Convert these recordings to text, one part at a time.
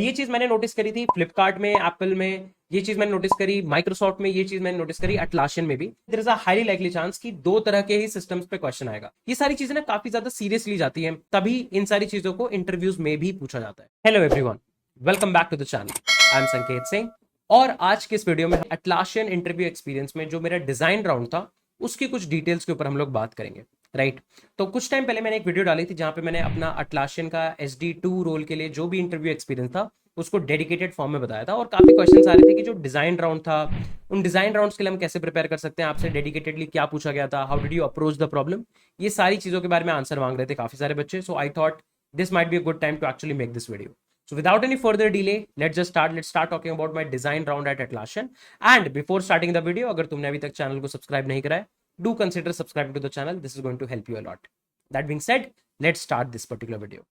ये चीज मैंने नोटिस करी थी फ्लिपकार्ट में, एप्पल में, ये चीज मैंने नोटिस करी माइक्रोसॉफ्ट में, ये चीज मैंने नोटिस करी अटलासियन में भी। There is a highly likely chance कि दो तरह के ही सिस्टम्स पे क्वेश्चन आएगा। ये सारी चीजें ना काफी ज्यादा सीरियसली जाती हैं, तभी इन सारी चीजों को इंटरव्यूज में भी पूछा जाता है। Hello everyone, welcome back to the channel. I am Sanket Singh और आज के इस वीडियो में अटलासियन इंटरव्यू एक्सपीरियंस में जो मेरा डिजाइन राउंड था उसकी कुछ डिटेल्स के ऊपर हम लोग बात करेंगे। राइट, तो कुछ टाइम पहले मैंने एक वीडियो डाली थी जहां पे मैंने अपना अटलासियन का SD2 रोल के लिए जो भी इंटरव्यू एक्सपीरियंस था उसको डेडिकेटेड फॉर्म में बताया था, और काफी क्वेश्चंस आ रहे थे कि जो डिजाइन राउंड था उन डिजाइन राउंड्स के लिए हम कैसे प्रिपेयर कर सकते हैं, आपसे डेडिकेटेडली क्या पूछा गया था, how did you approach the problem, ये सारी चीजों के बारे में आंसर मांग रहे थे काफी सारे बच्चे। So I thought this might be a good time to actually make this video. So without any further delay, let's start talking about my design round at Atlassian. And before starting the video, अगर तुमने अभी तक channel को subscribe नहीं करा है, do consider subscribing to the channel. This is going to help you a lot. That being said, let's start this particular video.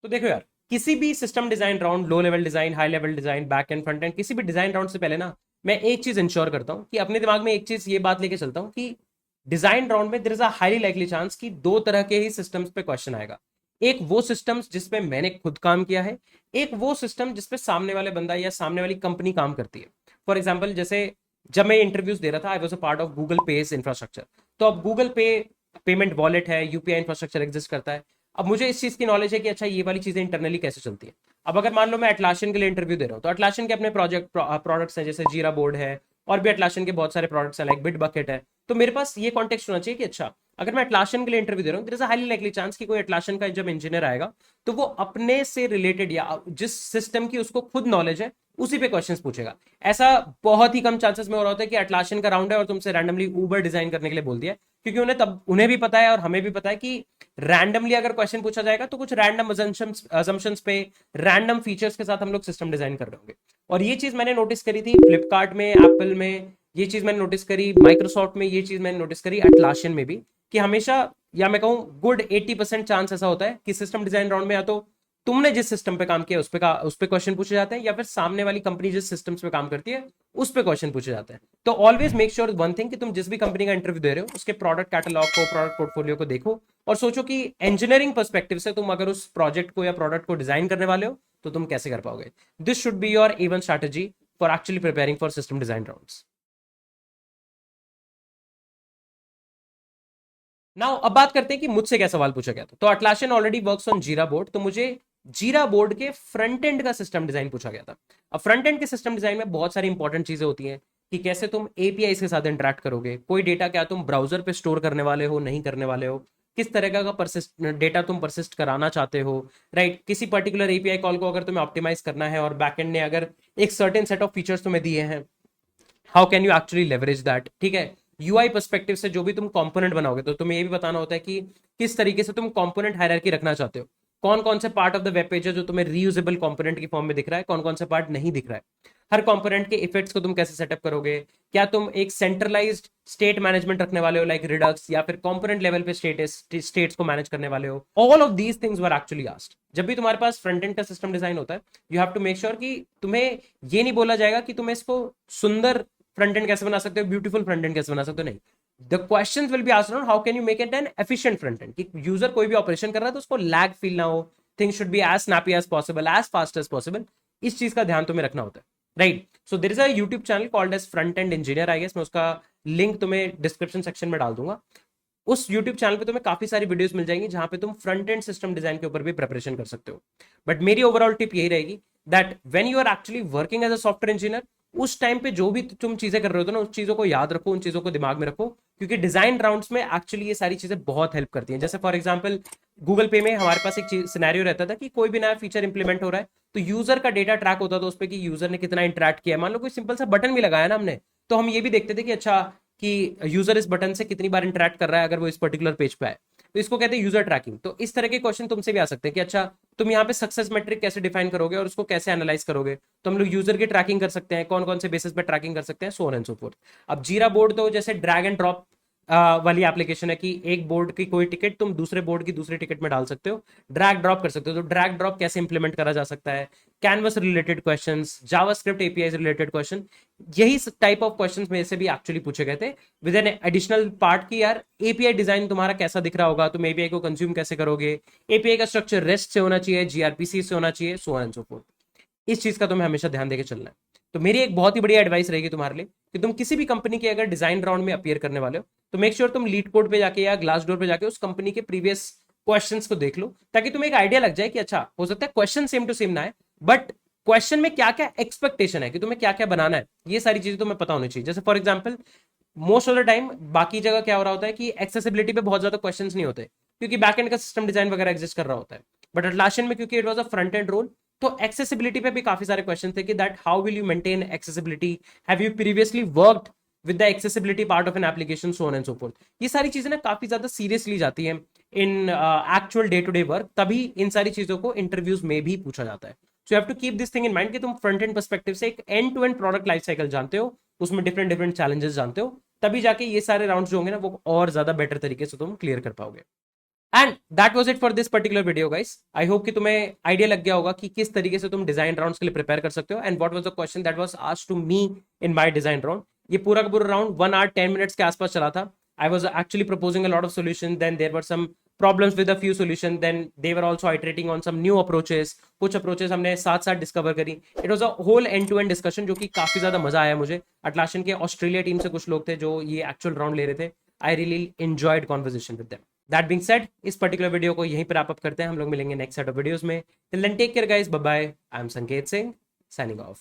तो देखो यार, किसी भी system design round, low level design, high level design, back and front end, किसी भी design round से पहले ना मैं एक चीज इंश्योर करता हूँ कि अपने दिमाग में एक चीज ये बात लेके चलता हूँ कि डिजाइन राउंड में there is a highly likely chance कि दो तरह के ही सिस्टम्स पे क्वेश्चन आएगा। एक वो सिस्टम्स जिसपे मैंने खुद काम किया है, एक वो सिस्टम जिसपे सामने वाले बंदा या सामने वाली कंपनी काम करती है। फॉर एग्जाम्पल, जैसे जब मैं इंटरव्यूज दे रहा था, I was a part of Google पे इंफ्रास्ट्रक्चर। तो अब गूगल पे पेमेंट वॉलेट है, UPI इंफ्रास्ट्रक्चर एग्जिस्ट करता है। अब मुझे इस चीज की नॉलेज है कि अच्छा ये वाली चीजें इंटरनली कैसे चलती है। अब अगर मान लो मैं अटलासियन के लिए इंटरव्यू दे रहा हूँ, तो अटलासियन के अपने प्रोडक्ट्स हैं, जैसे जीरा बोर्ड है, और भी अटलासियन के बहुत सारे प्रोडक्ट्स हैं लाइक बिट बकेट है। तो मेरे पास ये कॉन्टेक्स्ट होना चाहिए कि अच्छा अगर मैं अटलासियन के लिए इंटरव्यू दे रहा हूँ, there is a highly likely chance कि कोई अटलासियन का जब इंजीनियर आएगा तो वो अपने से रिलेटेड या जिस सिस्टम की उसको खुद नॉलेज है उसी पे क्वेश्चंस पूछेगा। ऐसा बहुत ही कम चांसेस में हो रहा होता है कि अटलासियन का राउंड है और तुमसे रैंडमली ऊबर डिजाइन करने के लिए बोल दिया है, क्योंकि उन्हें भी पता है और हमें भी पता है कि रैंडमली अगर क्वेश्चन पूछा जाएगा तो कुछ रैंडम अजम्पशंस पे, रैंडम फीचर्स के साथ हम लोग सिस्टम डिजाइन कर रहे होंगे। और ये चीज मैंने नोटिस करी थी फ्लिपकार्ट में, एप्पल में, ये चीज मैंने नोटिस करी माइक्रोसॉफ्ट में, ये चीज मैंने नोटिस करी अटलासियन में भी, कि हमेशा, या मैं कहूं गुड 80% चांस ऐसा होता है कि सिस्टम डिजाइन राउंड में या तो तुमने जिस सिस्टम पे काम किया उस पे क्वेश्चन पूछे जाते हैं, या फिर सामने वाली कंपनी जिस सिस्टम्स पे काम करती है उस पे क्वेश्चन पूछे जाते हैं। तो always make sure one thing कि तुम जिस भी कंपनी का इंटरव्यू दे रहे हो उसके प्रोडक्ट कैटलॉग को, प्रोडक्ट पोर्टफोलियो को देखो और सोचो कि इंजीनियरिंग पर्सपेक्टिव से तुम अगर उस प्रोजेक्ट को या प्रोडक्ट को डिजाइन करने वाले हो तो तुम कैसे कर पाओगे। This should be your A1 strategy for actually preparing for system design rounds. Now अब बात करते हैं कि मुझसे क्या सवाल पूछा गया था। तो अटलासियन ऑलरेडी वर्क्स ऑन जीरा बोर्ड, तो मुझे जीरा बोर्ड के फ्रंट एंड का सिस्टम डिजाइन पूछा गया था। अब फ्रंट एंड के सिस्टम डिजाइन में बहुत सारी इंपॉर्टेंट चीजें होती हैं कि कैसे तुम API के साथ इंटरेक्ट करोगे, कोई डेटा क्या तुम ब्राउजर पे स्टोर करने वाले हो, नहीं करने वाले हो, किस तरह का परसिस्ट डेटा तुम परसिस्ट कराना चाहते हो। राइट, किसी पर्टिकुलर API कॉल को अगर तुम्हें ऑप्टिमाइज करना है और बैकएंड ने अगर एक सर्टेन सेट ऑफ फीचर्स तुम्हें दिए हैं, how can you actually leverage that. ठीक है, UI पर्सपेक्टिव से जो भी तुम कंपोनेंट बनाओगे तो तुम्हें ये भी बताना होता है कि किस तरीके से तुम कंपोनेंट हायरार्की रखना चाहते हो, कौन कौन से part of the web page है जो तुम्हें रीयूजेबल कंपोनेंट की फॉर्म में दिख रहा है, कौन कौन से पार्ट नहीं दिख रहा है, हर कंपोनेंट के इफेक्ट्स को तुम कैसे सेटअप करोगे, क्या तुम एक सेंट्रलाइज्ड स्टेट मैनेजमेंट रखने वाले हो लाइक रिडक्स, या फिर कंपोनेंट लेवल पे स्टेट्स को मैनेज करने वाले हो। All of these things were actually asked. जब भी तुम्हारे पास फ्रंट एंड का सिस्टम डिजाइन होता है, you have to make sure कि तुम्हें ये नहीं बोला जाएगा कि तुम्हें इसको सुंदर फ्रंट एंड कैसे बना सकते हो, ब्यूटीफुल फ्रंट एंड कैसे बना सकते हो, नहीं। The questions will be asked on how can you make it N efficient front end, कि यूजर कोई भी ऑपरेशन कर रहा है तो उसको लैग फील ना हो, things should be as snappy as possible, as fast as possible. इस चीज का ध्यान तुम्हें रखना होता है। Right, so there is a YouTube channel called as front end engineer, I guess मैं उसका लिंक तुम्हें डिस्क्रिप्शन सेक्शन में डाल दूंगा। उस YouTube चैनल पे तुम्हें काफी सारी वीडियोस मिल जाएंगी जहां पे तुम फ्रंट एंड सिस्टम डिजाइन के ऊपर भी प्रिपरेशन कर सकते हो। बट मेरी ओवरऑल टिप यही रहेगी that when you are actually working as a software engineer, उस टाइम पे जो भी तुम चीजें कर रहे हो ना, उस चीजों को याद रखो, उन चीजों को दिमाग में रखो, क्योंकि डिजाइन राउंड्स में एक्चुअली ये सारी चीजें बहुत हेल्प करती हैं। जैसे फॉर एग्जांपल गूगल पे में हमारे पास एक सिनेरियो रहता था कि कोई भी नया फीचर इंप्लीमेंट हो रहा है तो यूजर का डेटा ट्रैक होता था उस पर कि यूजर ने कितना इंटरेक्ट किया। मान लो कोई सिंपल सा बटन भी लगाया ना हमने, तो हम ये भी देखते थे कि अच्छा कि यूजर इस बटन से कितनी बार इंटरेक्ट कर रहा है अगर वो इस पर्टिकुलर पेज पे है, तो इसको कहते हैं यूजर ट्रैकिंग। तो इस तरह के क्वेश्चन तुमसे भी आ सकते हैं कि अच्छा तुम यहाँ पे सक्सेस मेट्रिक कैसे डिफाइन करोगे और उसको कैसे एनालाइज करोगे। तो हम लोग यूजर की ट्रैकिंग कर सकते हैं, कौन कौन से बेसिस पे ट्रैकिंग कर सकते हैं, सो ऑन एंड सो फोर्थ। अब जीरा बोर्ड तो जैसे ड्रैग एंड ड्रॉप वाली एप्लीकेशन है कि एक बोर्ड की कोई टिकट तुम दूसरे बोर्ड की दूसरे टिकट में डाल सकते हो, ड्रैग ड्रॉप कर सकते हो। तो ड्रैग ड्रॉप कैसे इंप्लीमेंट करा जा सकता है, canvas related questions, JavaScript API related question, यही टाइप ऑफ क्वेश्चंस में से भी एक्चुअली पूछे गए थे विद एन एडिशनल पार्ट की यार एपीआई डिजाइन तुम्हारा कैसा दिख रहा होगा, तुम एपीआई को कंज्यूम कैसे करोगे, एपीआई का स्ट्रक्चर रेस्ट से होना चाहिए, जीआरपीसी से होना चाहिए, सो ऑन एंड सो फोर्थ। इस चीज का तुम्हें हमेशा ध्यान देकर चलना है। तो मेरी एक बहुत ही बढ़िया एडवाइस रहेगी तुम्हारे लिए कि तुम किसी भी कंपनी के अगर डिजाइन राउंड में अपीयर करने वाले हो तो मेक श्योर तुम लीड कोड पे जाके या ग्लास डोर पे जाके उस कंपनी के प्रीवियस क्वेश्चंस को देख लो, ताकि तुम्हें एक आइडिया लग जाए कि अच्छा हो सकता है क्वेश्चन सेम टू सेम ना है, बट क्वेश्चन में क्या क्या एक्सपेक्टेशन है कि तुम्हें क्या क्या बनाना है, ये सारी चीजें तुम्हें पता होनी चाहिए। जैसे for example most of the time बाकी जगह क्या हो रहा होता है कि एक्सेसिबिलिटी पे बहुत ज्यादा क्वेश्चंस नहीं होते क्योंकि बैकएंड का सिस्टम डिजाइन वगैरह एग्जिस्ट कर रहा होता है, बट अटलासियन में क्योंकि it was a front end role तो एक्सेसिबिलिटी पे भी काफी सारे क्वेश्चन थे कि that how will you maintain accessibility, have you previously worked with the accessibility part of an application, so on and so forth. ये सारी चीजें ना काफी ज्यादा सीरियसली जाती हैं in actual day to day work, तभी इन सारी चीजों को इंटरव्यूज में भी पूछा जाता है। So you have to keep this thing in mind कि तुम फ्रंट एंड पर्सपेक्टिव से एक end to end product life cycle जानते हो, उसमें डिफरेंट डिफरेंट चैलेंजेस जानते हो, तभी जाके ये सारे राउंड्स जो होंगे ना वो और ज्यादा बेटर तरीके से तुम क्लियर कर पाओगे। And that was it for this particular video guys. I hope कि तुम्हें आइडिया लग गया होगा कि किस तरीके से तुम डिजाइन राउंड्स के लिए प्रिपेयर कर सकते हो and what was the question that was asked to me in my design round. ये पूरा का पूरा राउंड 1 आवर 10 मिनट्स के आसपास चला था। I was actually proposing a lot of solution, then there were some problems with a few solution, then they were also iterating on some new approaches, कुछ approaches हमने साथ साथ डिस्कवर करी। It was a whole end to end discussion जो कि काफी ज्यादा मजा आया मुझे। अटलासियन के ऑस्ट्रेलिया टीम से कुछ लोग थे जो ये एक्चुअल राउंड ले रहे थे। I really enjoyed conversation with them. That being said, इस पर्टिकुलर वीडियो को यहीं पर अप करते हैं, हम लोग मिलेंगे नेक्स्ट सेट ऑफ वीडियोस में। Till then take care guys, bye bye. I am Sanket Singh signing off.